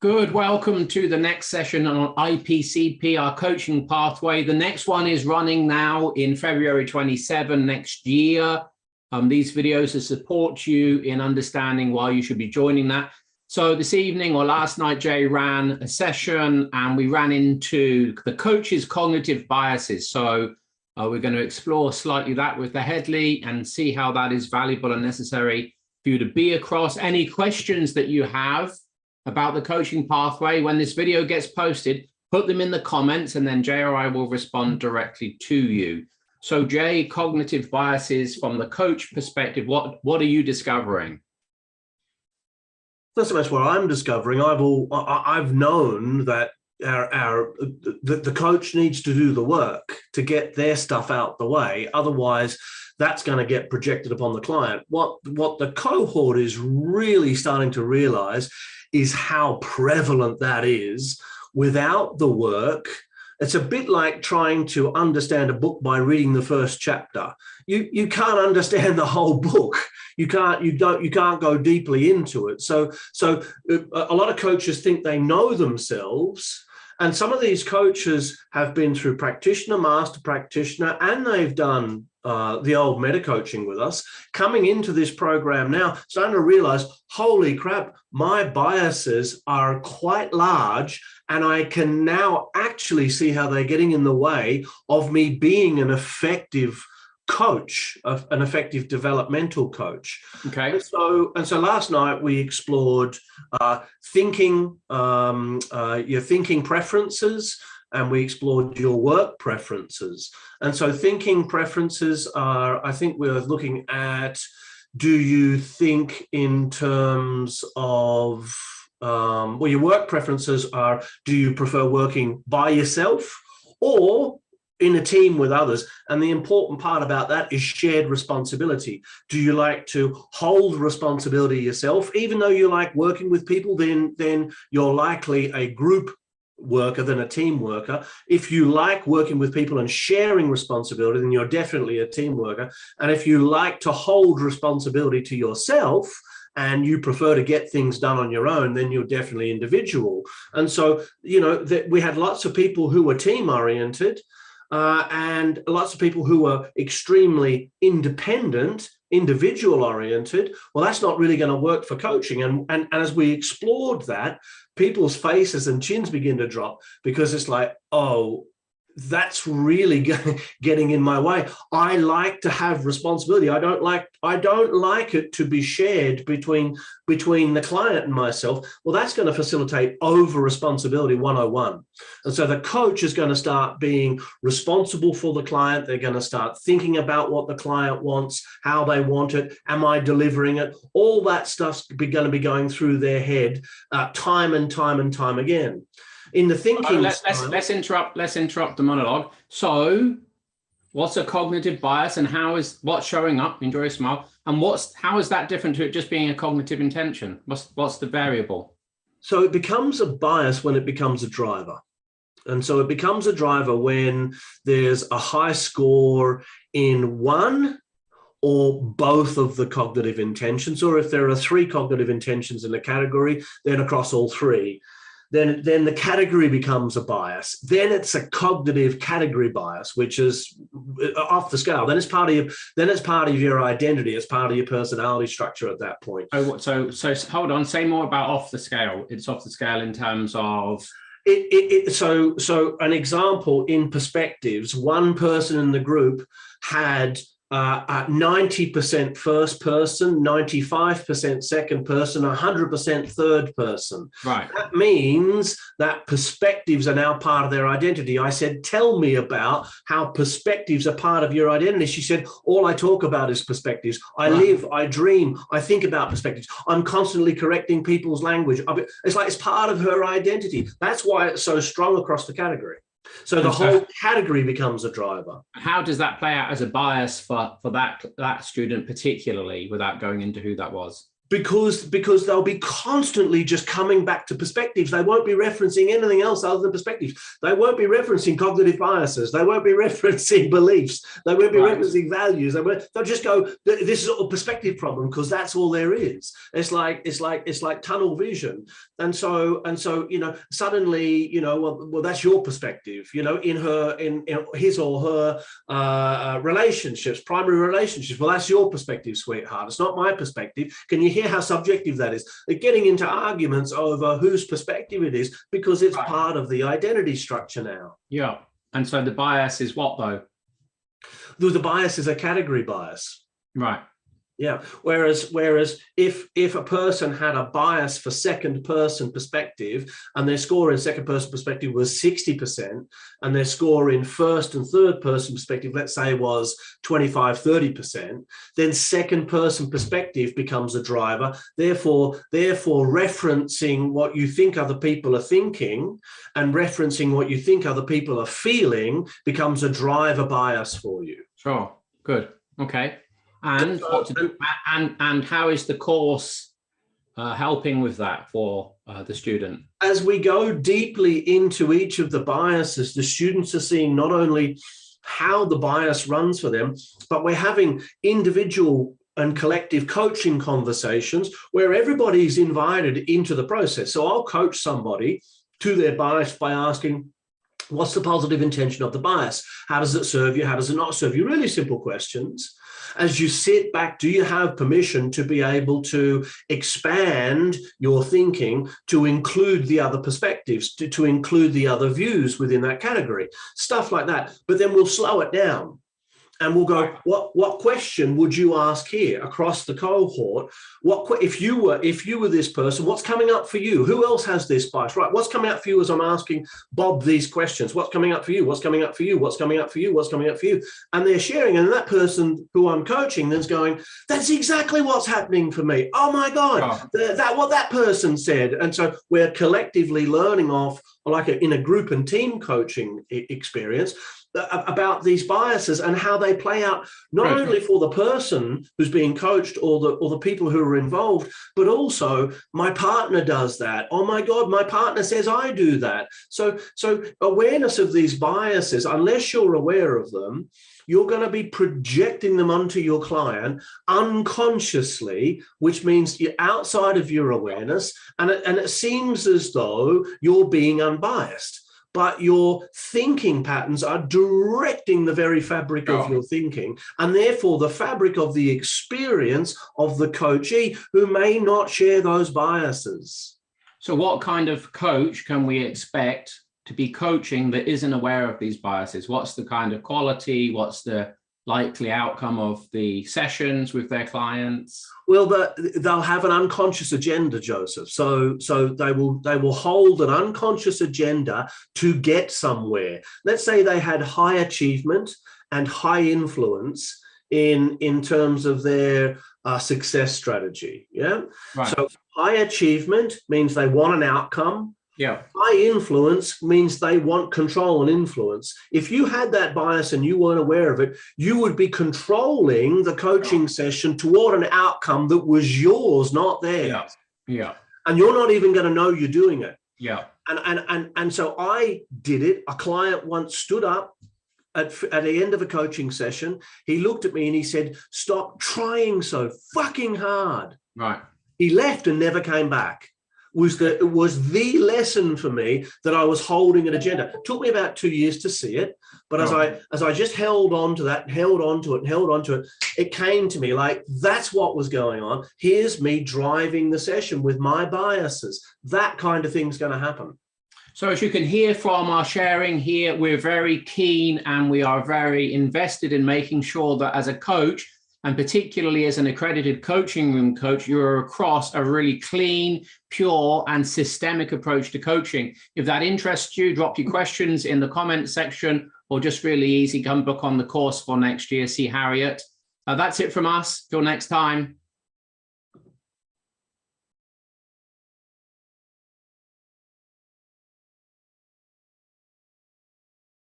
Good. Welcome to the next session on IPCP, our coaching pathway. The next one is running now in February 27 next year. These videos to support you in understanding why you should be joining that. So this evening or last night, Jay ran a session and we ran into the coach's cognitive biases. So we're going to explore slightly that with the Headley and see how that is valuable and necessary for you to be across. Any questions that you have about the coaching pathway, when this video gets posted, put them in the comments and then Jay or I will respond directly to you. So Jay, cognitive biases from the coach perspective, what are you discovering? Not so much what I'm discovering. I've known that the coach needs to do the work to get their stuff out the way. Otherwise, that's going to get projected upon the client. What the cohort is really starting to realize is how prevalent that is without the work. It's a bit like trying to understand a book by reading the first chapter. You can't understand the whole book. You can't go deeply into it. So a lot of coaches think they know themselves. And some of these coaches have been through practitioner, master practitioner, and they've done the old meta coaching with us, coming into this program now, starting to realize, holy crap, my biases are quite large, and I can now actually see how they're getting in the way of me being an effective coach, an effective developmental coach. Okay. And so last night we explored your thinking preferences, and we explored your work preferences. And so thinking preferences are, I think we're looking at, do you think in terms of, well, your work preferences are, do you prefer working by yourself or in a team with others? And the important part about that is shared responsibility. Do you like to hold responsibility yourself? Even though you like working with people, then you're likely a group worker than a team worker. If you like working with people and sharing responsibility, then you're definitely a team worker. And if you like to hold responsibility to yourself and you prefer to get things done on your own, then you're definitely individual. And so, you know, we had lots of people who were team oriented, and lots of people who are extremely independent, individual oriented. Well, that's not really going to work for coaching. And as we explored that, people's faces and chins begin to drop, because it's like, oh, that's really getting in my way. I like to have responsibility. I don't like it to be shared between the client and myself. Well, that's going to facilitate over responsibility 101. And so the coach is going to start being responsible for the client. They're going to start thinking about what the client wants, how they want it. Am I delivering it? All that stuff's going to be going through their head time and time again. In the thinking, let's interrupt the monologue. So what's a cognitive bias, and what's showing up? Enjoy a smile. And how is that different to it just being a cognitive intention? What's the variable? So it becomes a bias when it becomes a driver. And so it becomes a driver when there's a high score in one or both of the cognitive intentions, or if there are three cognitive intentions in a category, then across all three. Then the category becomes a bias. Then it's a cognitive category bias, which is off the scale. Then it's part of your identity. It's part of your personality structure at that point. Oh, so hold on. Say more about off the scale. It's off the scale in terms of. So an example in perspectives. One person in the group had 90% first person, 95% second person, 100% third person. Right. That means that perspectives are now part of their identity. I said, tell me about how perspectives are part of your identity. She said, all I talk about is perspectives. I live, I dream, I think about perspectives. I'm constantly correcting people's language. It's like it's part of her identity. That's why it's so strong across the category. So the whole category becomes a driver. How does that play out as a bias for that student particularly, without going into who that was? because they'll be constantly just coming back to perspectives. They won't be referencing anything else other than perspectives. They won't be referencing cognitive biases. They won't be referencing beliefs. They won't be referencing values. They'll just go, this is a perspective problem, because that's all there is. It's like tunnel vision. And so suddenly, well, that's your perspective, in his or her relationships, primary relationships. Well, that's your perspective, sweetheart. It's not my perspective. Can you hear how subjective that is? They're getting into arguments over whose perspective it is, because it's part of the identity structure now. Yeah. And so the bias is what, though? The bias is a category bias. Right. Yeah. Whereas if a person had a bias for second person perspective, and their score in second person perspective was 60%, and their score in first and third person perspective, let's say, was 25-30%, then second person perspective becomes a driver. Therefore referencing what you think other people are thinking and referencing what you think other people are feeling becomes a driver bias for you. Sure. Good. Okay. And what to do, and how is the course helping with that for the student? As we go deeply into each of the biases, the students are seeing not only how the bias runs for them, but we're having individual and collective coaching conversations where everybody's invited into the process. So I'll coach somebody to their bias by asking, what's the positive intention of the bias? How does it serve you? How does it not serve you? Really simple questions. As you sit back, do you have permission to be able to expand your thinking to include the other perspectives, to include the other views within that category? Stuff like that. But then we'll slow it down. And we'll go, what question would you ask here across the cohort? If you were this person, what's coming up for you? Who else has this bias? Right, what's coming up for you as I'm asking Bob these questions? What's coming up for you? What's coming up for you? What's coming up for you? What's coming up for you? And they're sharing, and that person who I'm coaching then's going, that's exactly what's happening for me. Oh my God, what that person said. And so we're collectively learning off, like in a group and team coaching experience, about these biases and how they play out, not only for the person who's being coached or the people who are involved, but also my partner does that. Oh my God, my partner says I do that. So awareness of these biases, unless you're aware of them, you're going to be projecting them onto your client unconsciously, which means you're outside of your awareness, and it seems as though you're being unbiased. But your thinking patterns are directing the very fabric of your thinking, and therefore the fabric of the experience of the coachee who may not share those biases. So what kind of coach can we expect to be coaching that isn't aware of these biases? What's the kind of quality? What's the likely outcome of the sessions with their clients? Well, they'll have an unconscious agenda, Joseph. So they will hold an unconscious agenda to get somewhere. Let's say they had high achievement and high influence in terms of their success strategy. Yeah. Right. So high achievement means they want an outcome. Yeah. High influence means they want control and influence. If you had that bias and you weren't aware of it, you would be controlling the coaching session toward an outcome that was yours, not theirs. Yeah. And you're not even going to know you're doing it. Yeah. And so I did it. A client once stood up at the end of a coaching session. He looked at me and he said, "Stop trying so fucking hard." Right. He left and never came back. It was the lesson for me that I was holding an agenda. It took me about 2 years to see it, but as I just held on to that, held on to it, it came to me like, that's what was going on. Here's me driving the session with my biases. That kind of thing's going to happen. So as you can hear from our sharing here, we're very keen and we are very invested in making sure that as a coach, and particularly as an accredited coaching room coach, you're across a really clean, pure, and systemic approach to coaching. If that interests you, drop your questions in the comment section, or just really easy, come book on the course for next year, see Harriet. That's it from us. Till next time.